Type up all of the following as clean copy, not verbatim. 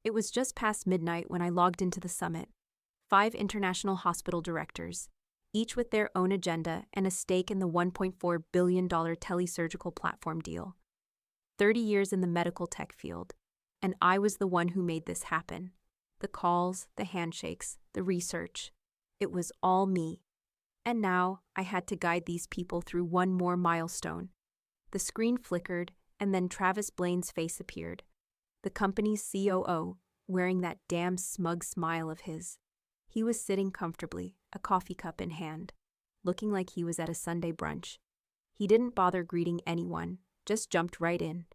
It was just past midnight when I logged into the summit. 5 international hospital directors, each with their own agenda and a stake in the $1.4 billion telesurgical platform deal. 30 years in the medical tech field, and I was the one who made this happen. The calls, the handshakes, the research. It was all me. And now I had to guide these people through one more milestone. The screen flickered, and then Travis Blaine's face appeared. The company's COO, wearing that damn smug smile of his. He was sitting comfortably, a coffee cup in hand, looking like he was at a Sunday brunch. He didn't bother greeting anyone, just jumped right in.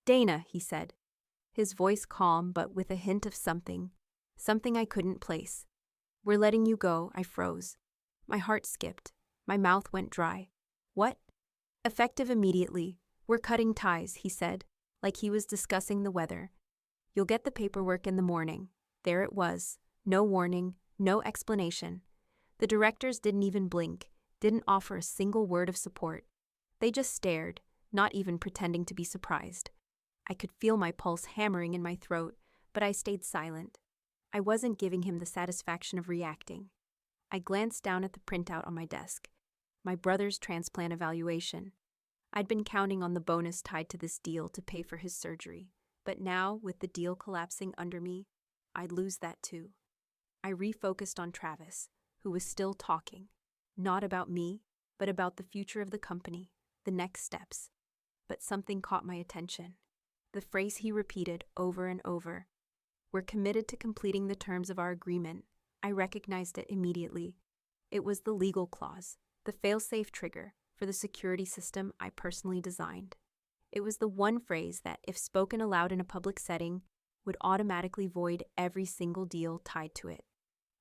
"Dana," he said, his voice calm but with a hint of something I couldn't place. "We're letting you go." I froze. My heart skipped. My mouth went dry. "What?" "Effective immediately. We're cutting ties," he said, like he was discussing the weather. "You'll get the paperwork in the morning." There it was. No warning, no explanation. The directors didn't even blink, didn't offer a single word of support. They just stared, not even pretending to be surprised. I could feel my pulse hammering in my throat, but I stayed silent. I wasn't giving him the satisfaction of reacting. I glanced down at the printout on my desk. My brother's transplant evaluation. I'd been counting on the bonus tied to this deal to pay for his surgery, but now, with the deal collapsing under me, I'd lose that too. I refocused on Travis, who was still talking. Not about me, but about the future of the company, the next steps. But something caught my attention. The phrase he repeated over and over. "We're committed to completing the terms of our agreement." I recognized it immediately. It was the legal clause, the fail-safe trigger for the security system I personally designed. It was the one phrase that, if spoken aloud in a public setting, would automatically void every single deal tied to it.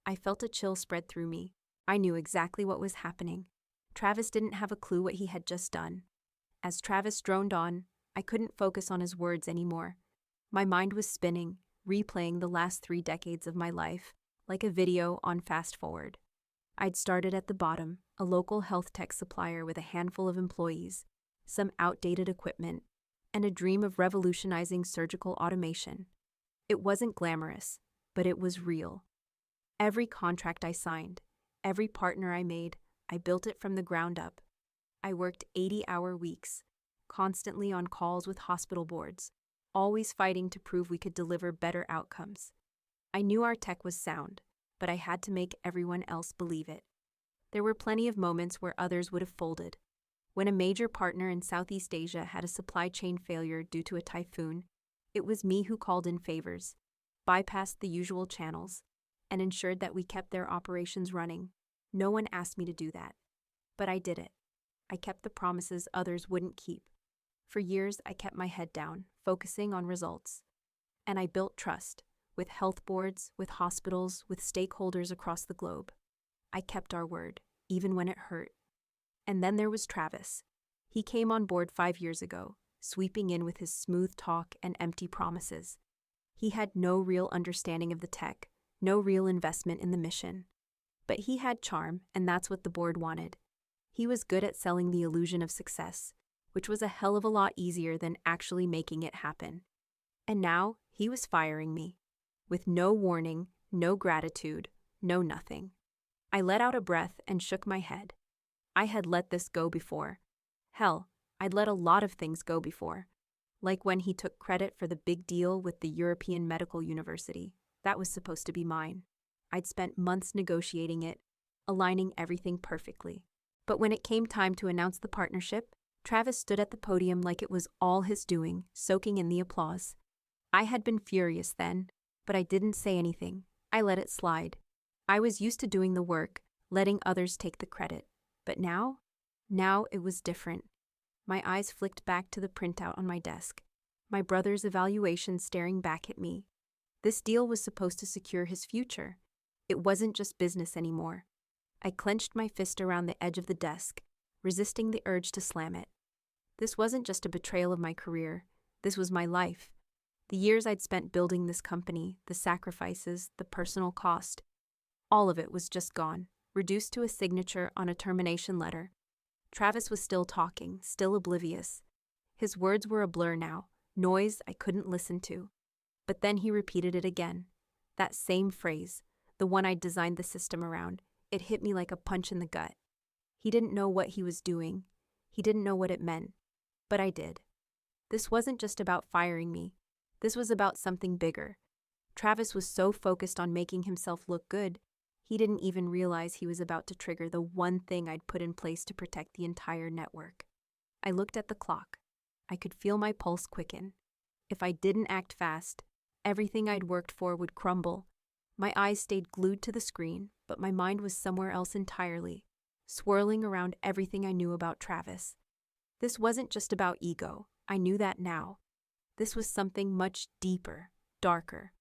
I felt a chill spread through me. I knew exactly what was happening. Travis didn't have a clue what he had just done. As Travis droned on, I couldn't focus on his words anymore. My mind was spinning, replaying the last 3 decades of my life, like a video on fast forward. I'd started at the bottom, a local health tech supplier with a handful of employees, some outdated equipment, and a dream of revolutionizing surgical automation. It wasn't glamorous, but it was real. Every contract I signed, every partner I made, I built it from the ground up. I worked 80-hour weeks, constantly on calls with hospital boards, always fighting to prove we could deliver better outcomes. I knew our tech was sound, but I had to make everyone else believe it. There were plenty of moments where others would have folded. When a major partner in Southeast Asia had a supply chain failure due to a typhoon, it was me who called in favors, bypassed the usual channels, and ensured that we kept their operations running. No one asked me to do that. But I did it. I kept the promises others wouldn't keep. For years, I kept my head down, focusing on results. And I built trust, with health boards, with hospitals, with stakeholders across the globe. I kept our word, even when it hurt. And then there was Travis. He came on board 5 years ago, sweeping in with his smooth talk and empty promises. He had no real understanding of the tech, no real investment in the mission. But he had charm, and that's what the board wanted. He was good at selling the illusion of success, which was a hell of a lot easier than actually making it happen. And now, he was firing me. With no warning, no gratitude, no nothing. I let out a breath and shook my head. I had let this go before. Hell, I'd let a lot of things go before. Like when he took credit for the big deal with the European Medical University. That was supposed to be mine. I'd spent months negotiating it, aligning everything perfectly. But when it came time to announce the partnership, Travis stood at the podium like it was all his doing, soaking in the applause. I had been furious then, but I didn't say anything. I let it slide. I was used to doing the work, letting others take the credit. But now it was different. My eyes flicked back to the printout on my desk, my brother's evaluation staring back at me. This deal was supposed to secure his future. It wasn't just business anymore. I clenched my fist around the edge of the desk, resisting the urge to slam it. This wasn't just a betrayal of my career. This was my life. The years I'd spent building this company, the sacrifices, the personal cost. All of it was just gone, reduced to a signature on a termination letter. Travis was still talking, still oblivious. His words were a blur now, noise I couldn't listen to. But then he repeated it again. That same phrase, the one I'd designed the system around, it hit me like a punch in the gut. He didn't know what he was doing. He didn't know what it meant. But I did. This wasn't just about firing me. This was about something bigger. Travis was so focused on making himself look good, he didn't even realize he was about to trigger the one thing I'd put in place to protect the entire network. I looked at the clock. I could feel my pulse quicken. If I didn't act fast, everything I'd worked for would crumble. My eyes stayed glued to the screen, but my mind was somewhere else entirely, swirling around everything I knew about Travis. This wasn't just about ego. I knew that now. This was something much deeper, darker.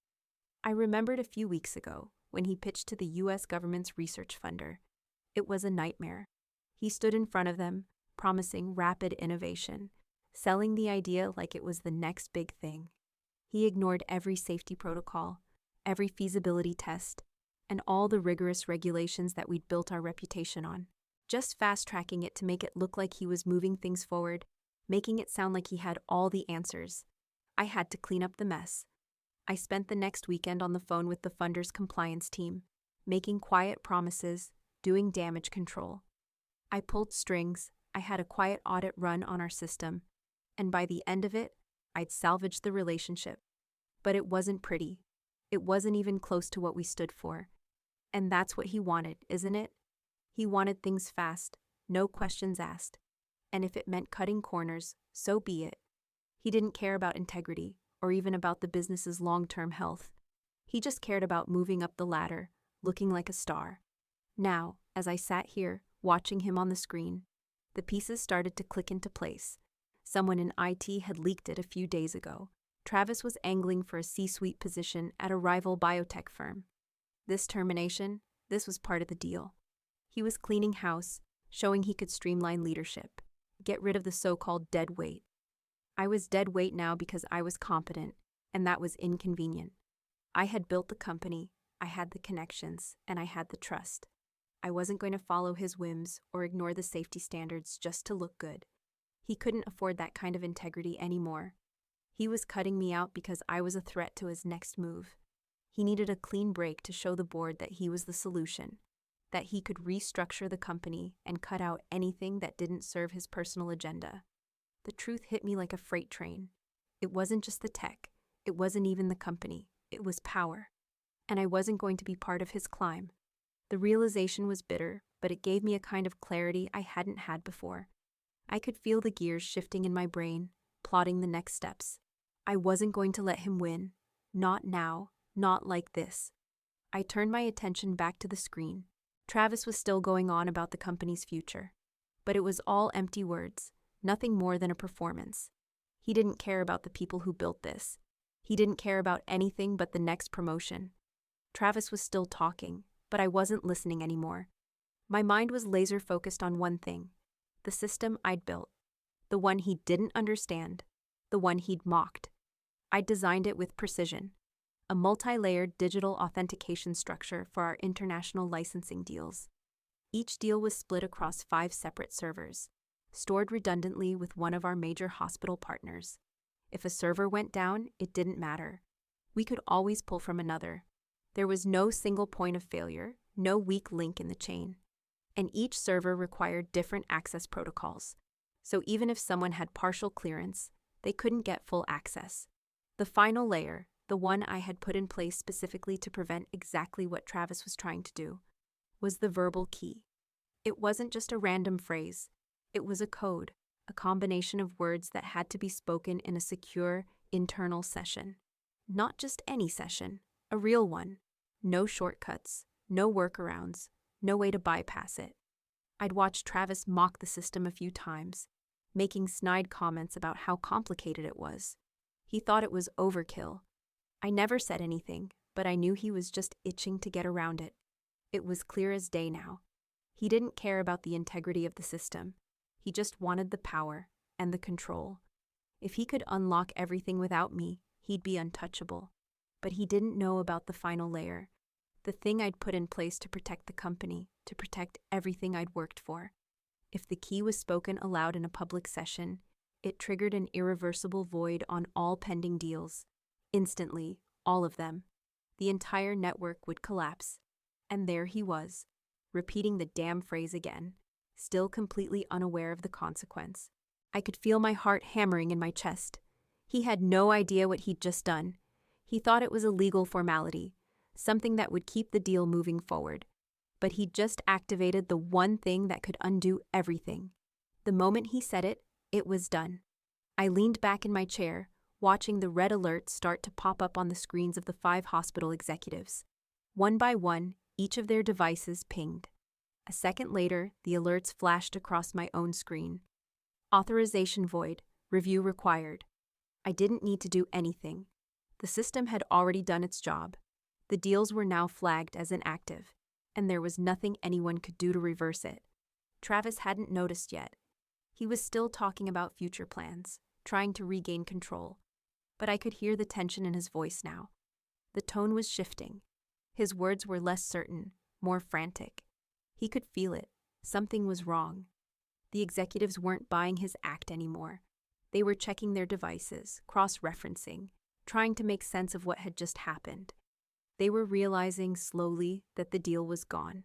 I remembered a few weeks ago when he pitched to the U.S. government's research funder. It was a nightmare. He stood in front of them, promising rapid innovation, selling the idea like it was the next big thing. He ignored every safety protocol, every feasibility test, and all the rigorous regulations that we'd built our reputation on, just fast-tracking it to make it look like he was moving things forward, making it sound like he had all the answers. I had to clean up the mess. I spent the next weekend on the phone with the funder's compliance team, making quiet promises, doing damage control. I pulled strings, I had a quiet audit run on our system, and by the end of it, I'd salvaged the relationship. But it wasn't pretty. It wasn't even close to what we stood for. And that's what he wanted, isn't it? He wanted things fast, no questions asked. And if it meant cutting corners, so be it. He didn't care about integrity, or even about the business's long-term health. He just cared about moving up the ladder, looking like a star. Now, as I sat here, watching him on the screen, the pieces started to click into place. Someone in IT had leaked it a few days ago. Travis was angling for a C-suite position at a rival biotech firm. This termination, this was part of the deal. He was cleaning house, showing he could streamline leadership, get rid of the so-called dead weight. I was dead weight now because I was competent, and that was inconvenient. I had built the company, I had the connections, and I had the trust. I wasn't going to follow his whims or ignore the safety standards just to look good. He couldn't afford that kind of integrity anymore. He was cutting me out because I was a threat to his next move. He needed a clean break to show the board that he was the solution, that he could restructure the company and cut out anything that didn't serve his personal agenda. The truth hit me like a freight train. It wasn't just the tech. It wasn't even the company. It was power. And I wasn't going to be part of his climb. The realization was bitter, but it gave me a kind of clarity I hadn't had before. I could feel the gears shifting in my brain, plotting the next steps. I wasn't going to let him win. Not now. Not like this. I turned my attention back to the screen. Travis was still going on about the company's future. But it was all empty words. Nothing more than a performance. He didn't care about the people who built this. He didn't care about anything but the next promotion. Travis was still talking, but I wasn't listening anymore. My mind was laser-focused on one thing, the system I'd built, the one he didn't understand, the one he'd mocked. I'd designed it with precision, a multi-layered digital authentication structure for our international licensing deals. Each deal was split across 5 separate servers, stored redundantly with one of our major hospital partners. If a server went down, it didn't matter. We could always pull from another. There was no single point of failure, no weak link in the chain. And each server required different access protocols. So even if someone had partial clearance, they couldn't get full access. The final layer, the one I had put in place specifically to prevent exactly what Travis was trying to do, was the verbal key. It wasn't just a random phrase. It was a code, a combination of words that had to be spoken in a secure, internal session. Not just any session, a real one. No shortcuts, no workarounds, no way to bypass it. I'd watched Travis mock the system a few times, making snide comments about how complicated it was. He thought it was overkill. I never said anything, but I knew he was just itching to get around it. It was clear as day now. He didn't care about the integrity of the system. He just wanted the power and the control. If he could unlock everything without me, he'd be untouchable. But he didn't know about the final layer, the thing I'd put in place to protect the company, to protect everything I'd worked for. If the key was spoken aloud in a public session, it triggered an irreversible void on all pending deals. Instantly, all of them. The entire network would collapse. And there he was, repeating the damn phrase again, still completely unaware of the consequence. I could feel my heart hammering in my chest. He had no idea what he'd just done. He thought it was a legal formality, something that would keep the deal moving forward. But he'd just activated the one thing that could undo everything. The moment he said it, it was done. I leaned back in my chair, watching the red alerts start to pop up on the screens of the 5 hospital executives. One by one, each of their devices pinged. A second later, the alerts flashed across my own screen. Authorization void, review required. I didn't need to do anything. The system had already done its job. The deals were now flagged as inactive, and there was nothing anyone could do to reverse it. Travis hadn't noticed yet. He was still talking about future plans, trying to regain control. But I could hear the tension in his voice now. The tone was shifting. His words were less certain, more frantic. He could feel it. Something was wrong. The executives weren't buying his act anymore. They were checking their devices, cross-referencing, trying to make sense of what had just happened. They were realizing slowly that the deal was gone.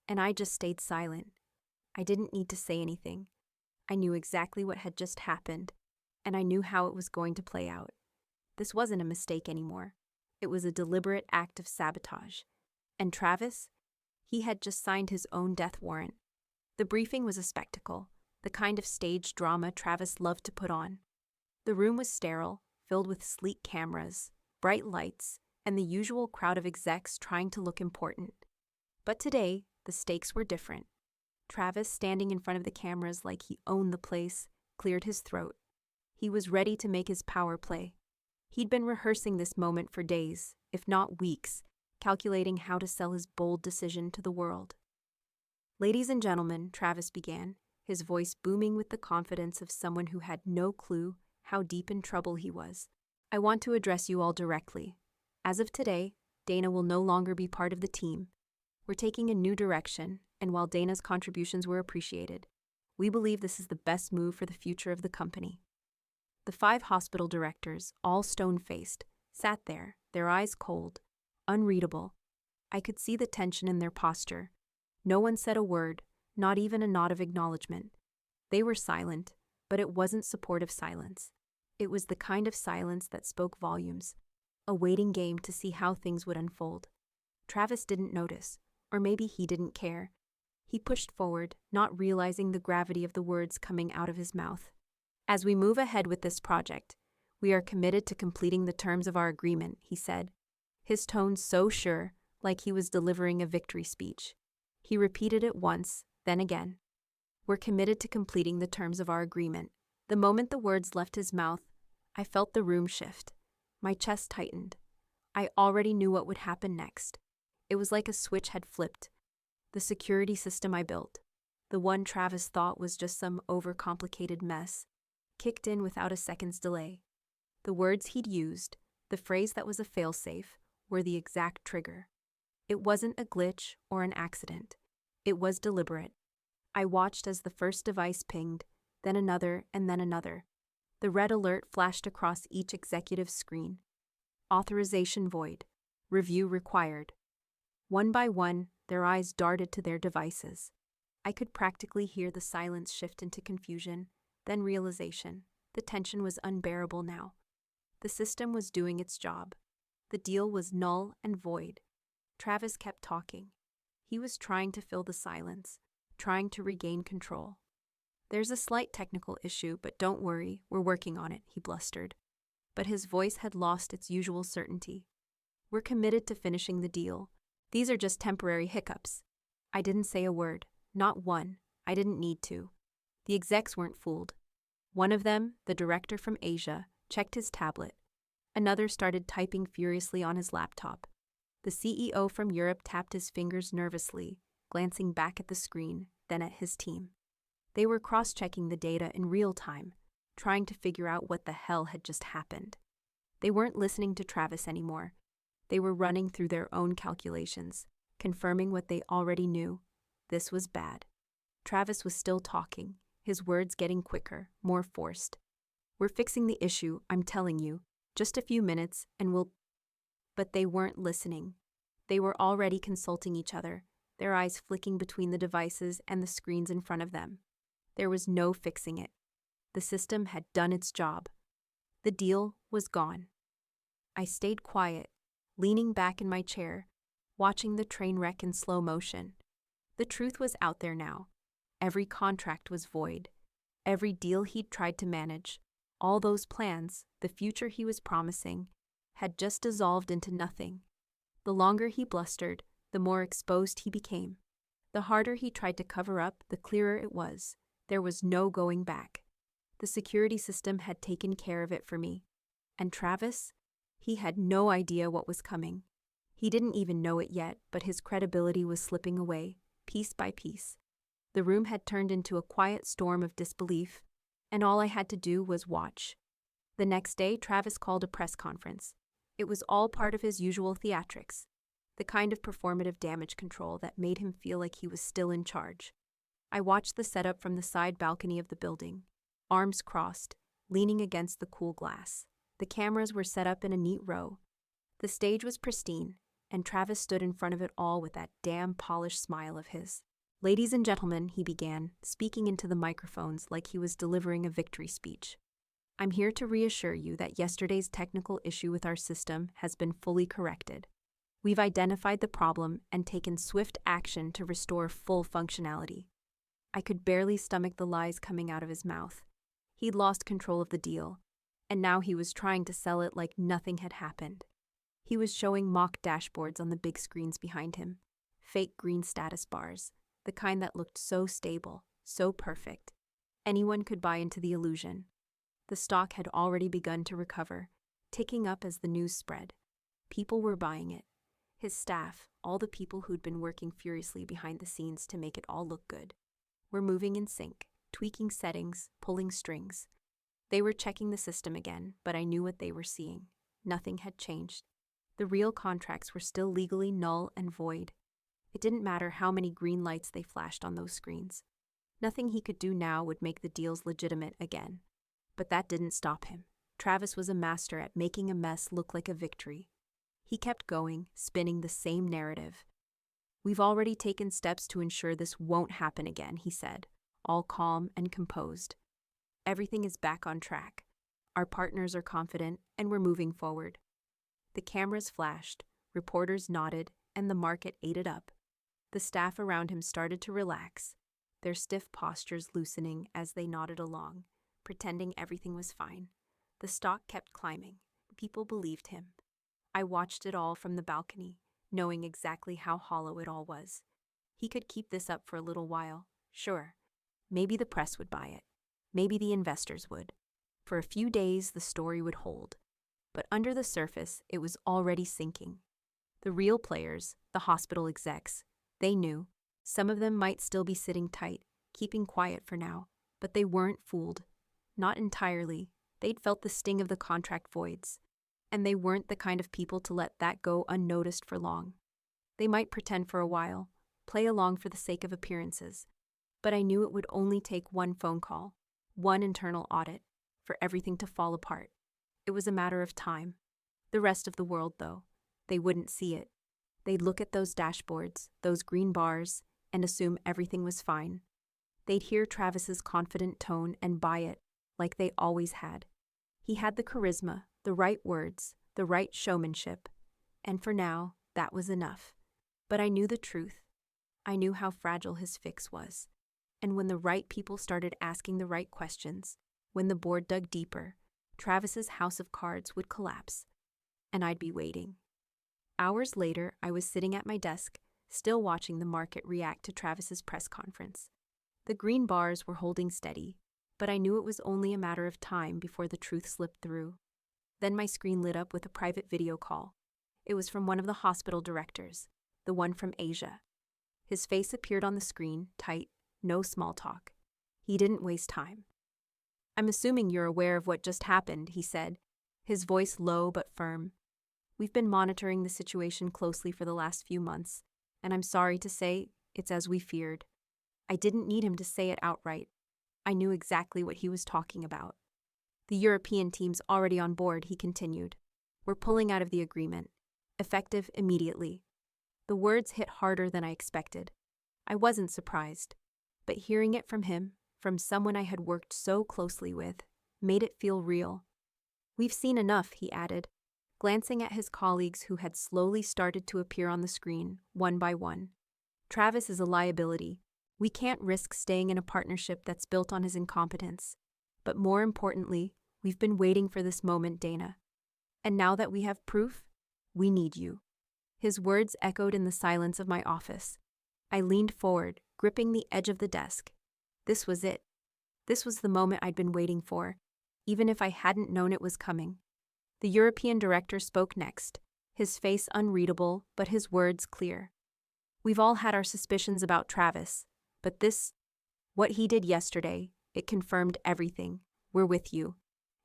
And I just stayed silent. I didn't need to say anything. I knew exactly what had just happened, and I knew how it was going to play out. This wasn't a mistake anymore. It was a deliberate act of sabotage. And Travis? He had just signed his own death warrant. The briefing was a spectacle, the kind of stage drama Travis loved to put on. The room was sterile, filled with sleek cameras, bright lights, and the usual crowd of execs trying to look important. But today, the stakes were different. Travis, standing in front of the cameras like he owned the place, cleared his throat. He was ready to make his power play. He'd been rehearsing this moment for days, if not weeks, calculating how to sell his bold decision to the world. "Ladies and gentlemen," Travis began, his voice booming with the confidence of someone who had no clue how deep in trouble he was. "I want to address you all directly. As of today, Dana will no longer be part of the team. We're taking a new direction, and while Dana's contributions were appreciated, we believe this is the best move for the future of the company." The 5 hospital directors, all stone-faced, sat there, their eyes cold, unreadable. I could see the tension in their posture. No one said a word, not even a nod of acknowledgement. They were silent, but it wasn't supportive silence. It was the kind of silence that spoke volumes, a waiting game to see how things would unfold. Travis didn't notice, or maybe he didn't care. He pushed forward, not realizing the gravity of the words coming out of his mouth. "As we move ahead with this project, we are committed to completing the terms of our agreement," he said, his tone so sure, like he was delivering a victory speech. He repeated it once, then again. "We're committed to completing the terms of our agreement." The moment the words left his mouth, I felt the room shift. My chest tightened. I already knew what would happen next. It was like a switch had flipped. The security system I built, the one Travis thought was just some overcomplicated mess, kicked in without a second's delay. The words he'd used, the phrase that was a failsafe, were the exact trigger. It wasn't a glitch or an accident. It was deliberate. I watched as the first device pinged, then another, and then another. The red alert flashed across each executive's screen. Authorization void. Review required. One by one, their eyes darted to their devices. I could practically hear the silence shift into confusion, then realization. The tension was unbearable now. The system was doing its job. The deal was null and void. Travis kept talking. He was trying to fill the silence, trying to regain control. "There's a slight technical issue, but don't worry, we're working on it," he blustered. But his voice had lost its usual certainty. "We're committed to finishing the deal. These are just temporary hiccups." I didn't say a word, not one. I didn't need to. The execs weren't fooled. One of them, the director from Asia, checked his tablet. Another started typing furiously on his laptop. The CEO from Europe tapped his fingers nervously, glancing back at the screen, then at his team. They were cross-checking the data in real time, trying to figure out what the hell had just happened. They weren't listening to Travis anymore. They were running through their own calculations, confirming what they already knew. This was bad. Travis was still talking, his words getting quicker, more forced. "We're fixing the issue, I'm telling you. Just a few minutes, and we'll..." But they weren't listening. They were already consulting each other, their eyes flicking between the devices and the screens in front of them. There was no fixing it. The system had done its job. The deal was gone. I stayed quiet, leaning back in my chair, watching the train wreck in slow motion. The truth was out there now. Every contract was void. Every deal he'd tried to manage, all those plans, the future he was promising, had just dissolved into nothing. The longer he blustered, the more exposed he became. The harder he tried to cover up, the clearer it was. There was no going back. The security system had taken care of it for me. And Travis? He had no idea what was coming. He didn't even know it yet, but his credibility was slipping away, piece by piece. The room had turned into a quiet storm of disbelief, and all I had to do was watch. The next day, Travis called a press conference. It was all part of his usual theatrics, the kind of performative damage control that made him feel like he was still in charge. I watched the setup from the side balcony of the building, arms crossed, leaning against the cool glass. The cameras were set up in a neat row. The stage was pristine, and Travis stood in front of it all with that damn polished smile of his. "Ladies and gentlemen," he began, speaking into the microphones like he was delivering a victory speech. "I'm here to reassure you that yesterday's technical issue with our system has been fully corrected. We've identified the problem and taken swift action to restore full functionality." I could barely stomach the lies coming out of his mouth. He'd lost control of the deal, and now he was trying to sell it like nothing had happened. He was showing mock dashboards on the big screens behind him, fake green status bars, the kind that looked so stable, so perfect. Anyone could buy into the illusion. The stock had already begun to recover, ticking up as the news spread. People were buying it. His staff, all the people who'd been working furiously behind the scenes to make it all look good, were moving in sync, tweaking settings, pulling strings. They were checking the system again, but I knew what they were seeing. Nothing had changed. The real contracts were still legally null and void. It didn't matter how many green lights they flashed on those screens. Nothing he could do now would make the deals legitimate again. But that didn't stop him. Travis was a master at making a mess look like a victory. He kept going, spinning the same narrative. "We've already taken steps to ensure this won't happen again," he said, all calm and composed. "Everything is back on track. Our partners are confident, and we're moving forward." The cameras flashed, reporters nodded, and the market ate it up. The staff around him started to relax, their stiff postures loosening as they nodded along, pretending everything was fine. The stock kept climbing. People believed him. I watched it all from the balcony, knowing exactly how hollow it all was. He could keep this up for a little while, sure. Maybe the press would buy it. Maybe the investors would. For a few days, the story would hold. But under the surface, it was already sinking. The real players, the hospital execs, they knew. Some of them might still be sitting tight, keeping quiet for now, but they weren't fooled. Not entirely. They'd felt the sting of the contract voids. And they weren't the kind of people to let that go unnoticed for long. They might pretend for a while, play along for the sake of appearances, but I knew it would only take one phone call, one internal audit, for everything to fall apart. It was a matter of time. The rest of the world, though, they wouldn't see it. They'd look at those dashboards, those green bars, and assume everything was fine. They'd hear Travis's confident tone and buy it, like they always had. He had the charisma, the right words, the right showmanship, and for now, that was enough. But I knew the truth. I knew how fragile his fix was. And when the right people started asking the right questions, when the board dug deeper, Travis's house of cards would collapse, and I'd be waiting. Hours later, I was sitting at my desk, still watching the market react to Travis's press conference. The green bars were holding steady, but I knew it was only a matter of time before the truth slipped through. Then my screen lit up with a private video call. It was from one of the hospital directors, the one from Asia. His face appeared on the screen, tight, no small talk. He didn't waste time. "I'm assuming you're aware of what just happened," he said, his voice low but firm. "We've been monitoring the situation closely for the last few months, and I'm sorry to say it's as we feared." I didn't need him to say it outright. I knew exactly what he was talking about. "The European team's already on board," he continued. "We're pulling out of the agreement. effective immediately. The words hit harder than I expected. I wasn't surprised, but hearing it from him, from someone I had worked so closely with, made it feel real. "We've seen enough," he added, glancing at his colleagues who had slowly started to appear on the screen, one by one. "Travis is a liability. We can't risk staying in a partnership that's built on his incompetence. But more importantly, we've been waiting for this moment, Dana. And now that we have proof, we need you." His words echoed in the silence of my office. I leaned forward, gripping the edge of the desk. This was it. This was the moment I'd been waiting for, even if I hadn't known it was coming. The European director spoke next, his face unreadable, but his words clear. "We've all had our suspicions about Travis, but what he did yesterday, it confirmed everything. We're with you.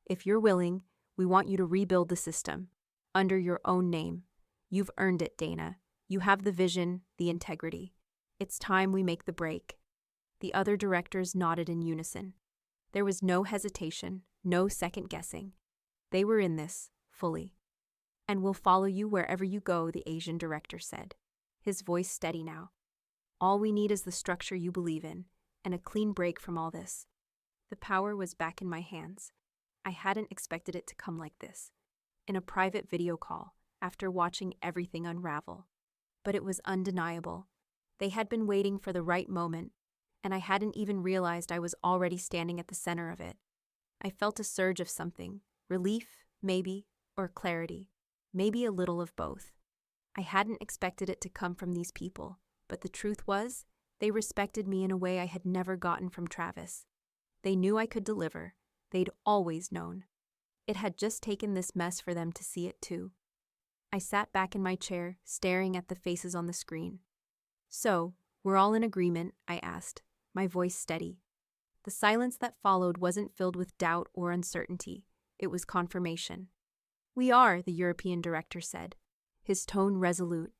If you're willing, we want you to rebuild the system, under your own name. You've earned it, Dana. You have the vision, the integrity. It's time we make the break." The other directors nodded in unison. There was no hesitation, no second guessing. They were in this, fully. "And we'll follow you wherever you go," the Asian director said, his voice steady now. "All we need is the structure you believe in, and a clean break from all this." The power was back in my hands. I hadn't expected it to come like this, in a private video call, after watching everything unravel. But it was undeniable. They had been waiting for the right moment, and I hadn't even realized I was already standing at the center of it. I felt a surge of something, relief, maybe, or clarity, maybe a little of both. I hadn't expected it to come from these people, but the truth was, they respected me in a way I had never gotten from Travis. They knew I could deliver. They'd always known. It had just taken this mess for them to see it too. I sat back in my chair, staring at the faces on the screen. "So, we're all in agreement?" I asked, my voice steady. The silence that followed wasn't filled with doubt or uncertainty. It was confirmation. "We are," the European director said, his tone resolute.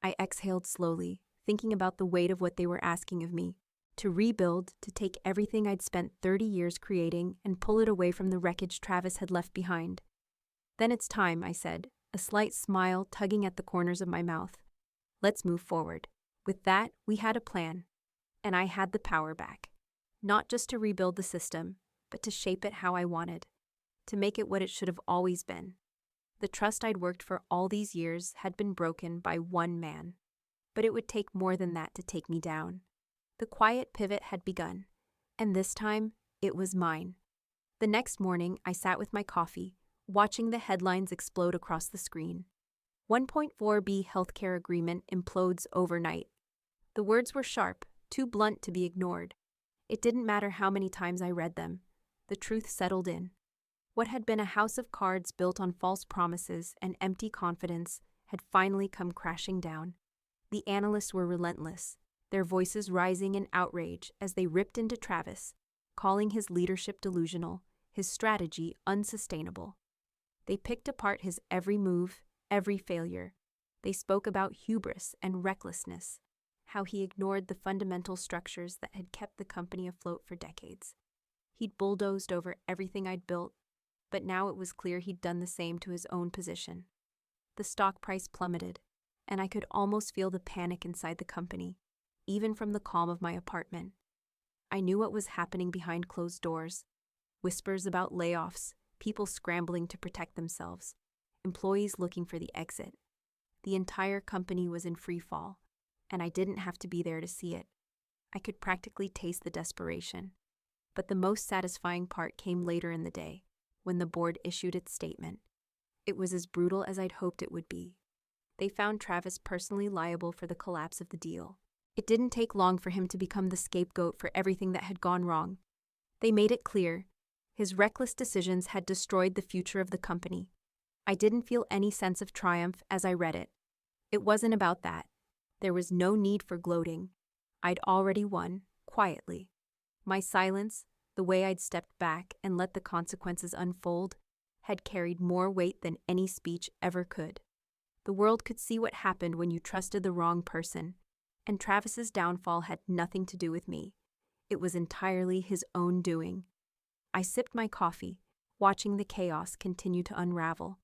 I exhaled slowly, thinking about the weight of what they were asking of me. To rebuild, to take everything I'd spent 30 years creating and pull it away from the wreckage Travis had left behind. "Then it's time," I said, a slight smile tugging at the corners of my mouth. "Let's move forward." With that, we had a plan. And I had the power back. Not just to rebuild the system, but to shape it how I wanted. To make it what it should have always been. The trust I'd worked for all these years had been broken by one man. But it would take more than that to take me down. The quiet pivot had begun, and this time, it was mine. The next morning, I sat with my coffee, watching the headlines explode across the screen. 1.4B healthcare agreement implodes overnight. The words were sharp, too blunt to be ignored. It didn't matter how many times I read them. The truth settled in. What had been a house of cards built on false promises and empty confidence had finally come crashing down. The analysts were relentless, their voices rising in outrage as they ripped into Travis, calling his leadership delusional, his strategy unsustainable. They picked apart his every move, every failure. They spoke about hubris and recklessness, how he ignored the fundamental structures that had kept the company afloat for decades. He'd bulldozed over everything I'd built, but now it was clear he'd done the same to his own position. The stock price plummeted, and I could almost feel the panic inside the company, even from the calm of my apartment. I knew what was happening behind closed doors. Whispers about layoffs, people scrambling to protect themselves, employees looking for the exit. The entire company was in free fall, and I didn't have to be there to see it. I could practically taste the desperation. But the most satisfying part came later in the day, when the board issued its statement. It was as brutal as I'd hoped it would be. They found Travis personally liable for the collapse of the deal. It didn't take long for him to become the scapegoat for everything that had gone wrong. They made it clear. His reckless decisions had destroyed the future of the company. I didn't feel any sense of triumph as I read it. It wasn't about that. There was no need for gloating. I'd already won, quietly. My silence, the way I'd stepped back and let the consequences unfold, had carried more weight than any speech ever could. The world could see what happened when you trusted the wrong person, and Travis's downfall had nothing to do with me. It was entirely his own doing. I sipped my coffee, watching the chaos continue to unravel.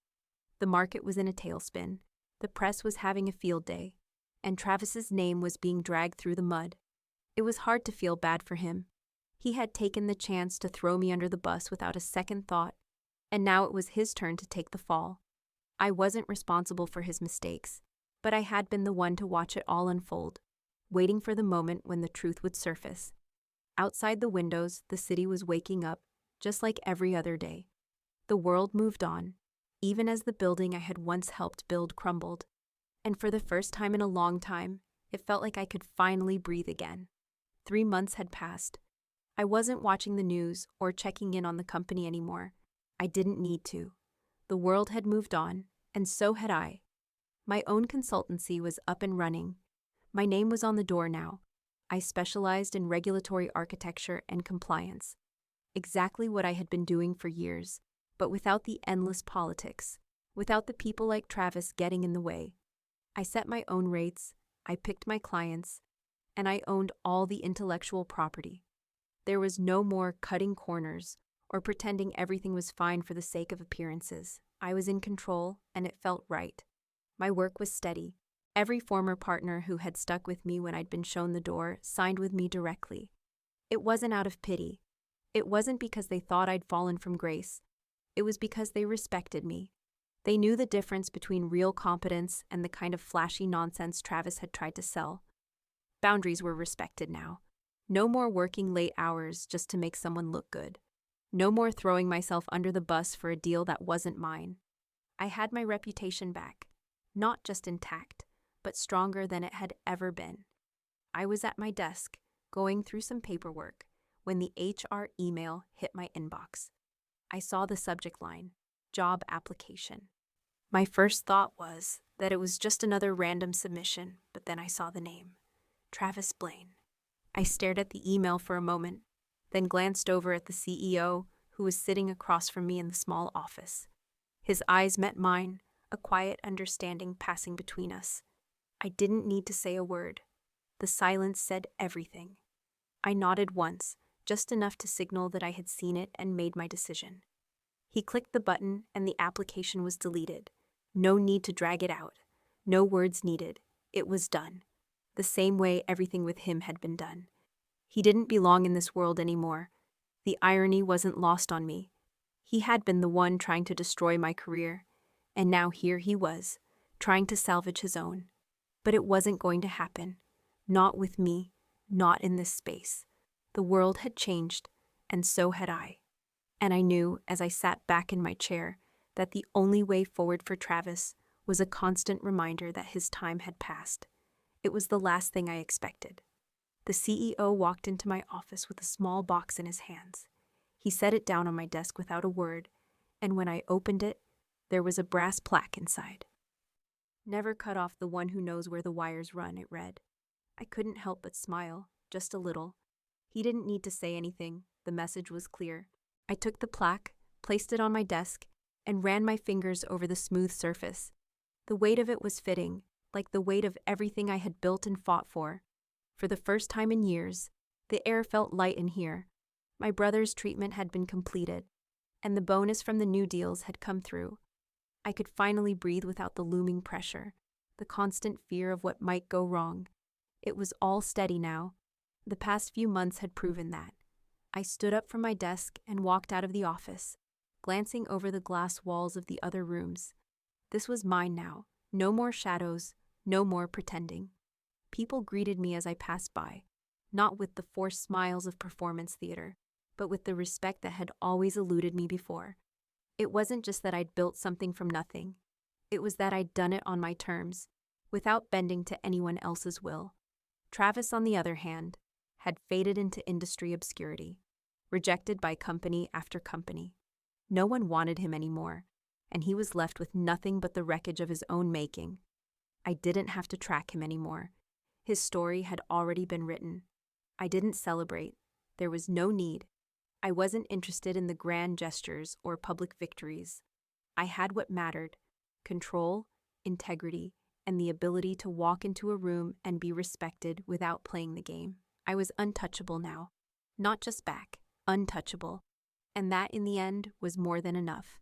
The market was in a tailspin, The press was having a field day, and Travis's name was being dragged through the mud. It was hard to feel bad for him. He had taken the chance to throw me under the bus without a second thought, and now it was his turn to take the fall. I wasn't responsible for his mistakes, but I had been the one to watch it all unfold, waiting for the moment when the truth would surface. Outside the windows, the city was waking up, just like every other day. The world moved on, even as the building I had once helped build crumbled. And for the first time in a long time, it felt like I could finally breathe again. 3 months had passed. I wasn't watching the news or checking in on the company anymore. I didn't need to. The world had moved on, and so had I. My own consultancy was up and running. My name was on the door now. I specialized in regulatory architecture and compliance. Exactly what I had been doing for years, but without the endless politics, without the people like Travis getting in the way. I set my own rates, I picked my clients, and I owned all the intellectual property. There was no more cutting corners or pretending everything was fine for the sake of appearances. I was in control, and it felt right. My work was steady. Every former partner who had stuck with me when I'd been shown the door signed with me directly. It wasn't out of pity. It wasn't because they thought I'd fallen from grace. It was because they respected me. They knew the difference between real competence and the kind of flashy nonsense Travis had tried to sell. Boundaries were respected now. No more working late hours just to make someone look good. No more throwing myself under the bus for a deal that wasn't mine. I had my reputation back, not just intact, but stronger than it had ever been. I was at my desk, going through some paperwork, when the HR email hit my inbox. I saw the subject line, job application. My first thought was that it was just another random submission, but then I saw the name, Travis Blaine. I stared at the email for a moment, then glanced over at the CEO, who was sitting across from me in the small office. His eyes met mine, a quiet understanding passing between us. I didn't need to say a word. The silence said everything. I nodded once, just enough to signal that I had seen it and made my decision. He clicked the button and the application was deleted. No need to drag it out. No words needed. It was done. The same way everything with him had been done. He didn't belong in this world anymore. The irony wasn't lost on me. He had been the one trying to destroy my career, and now here he was, trying to salvage his own. But it wasn't going to happen. Not with me, not in this space. The world had changed, and so had I. And I knew, as I sat back in my chair, that the only way forward for Travis was a constant reminder that his time had passed. It was the last thing I expected. The CEO walked into my office with a small box in his hands. He set it down on my desk without a word, and when I opened it, there was a brass plaque inside. "Never cut off the one who knows where the wires run," it read. I couldn't help but smile, just a little. He didn't need to say anything. The message was clear. I took the plaque, placed it on my desk, and ran my fingers over the smooth surface. The weight of it was fitting, like the weight of everything I had built and fought for. For the first time in years, the air felt light in here. My brother's treatment had been completed, and the bonus from the new deals had come through. I could finally breathe without the looming pressure, the constant fear of what might go wrong. It was all steady now. The past few months had proven that. I stood up from my desk and walked out of the office, glancing over the glass walls of the other rooms. This was mine now. No more shadows, no more pretending. People greeted me as I passed by, not with the forced smiles of performance theater, but with the respect that had always eluded me before. It wasn't just that I'd built something from nothing. It was that I'd done it on my terms, without bending to anyone else's will. Travis, on the other hand, had faded into industry obscurity, rejected by company after company. No one wanted him anymore, and he was left with nothing but the wreckage of his own making. I didn't have to track him anymore. His story had already been written. I didn't celebrate. There was no need. I wasn't interested in the grand gestures or public victories. I had what mattered: control, integrity, and the ability to walk into a room and be respected without playing the game. I was untouchable now. Not just back, untouchable. And that, in the end, was more than enough.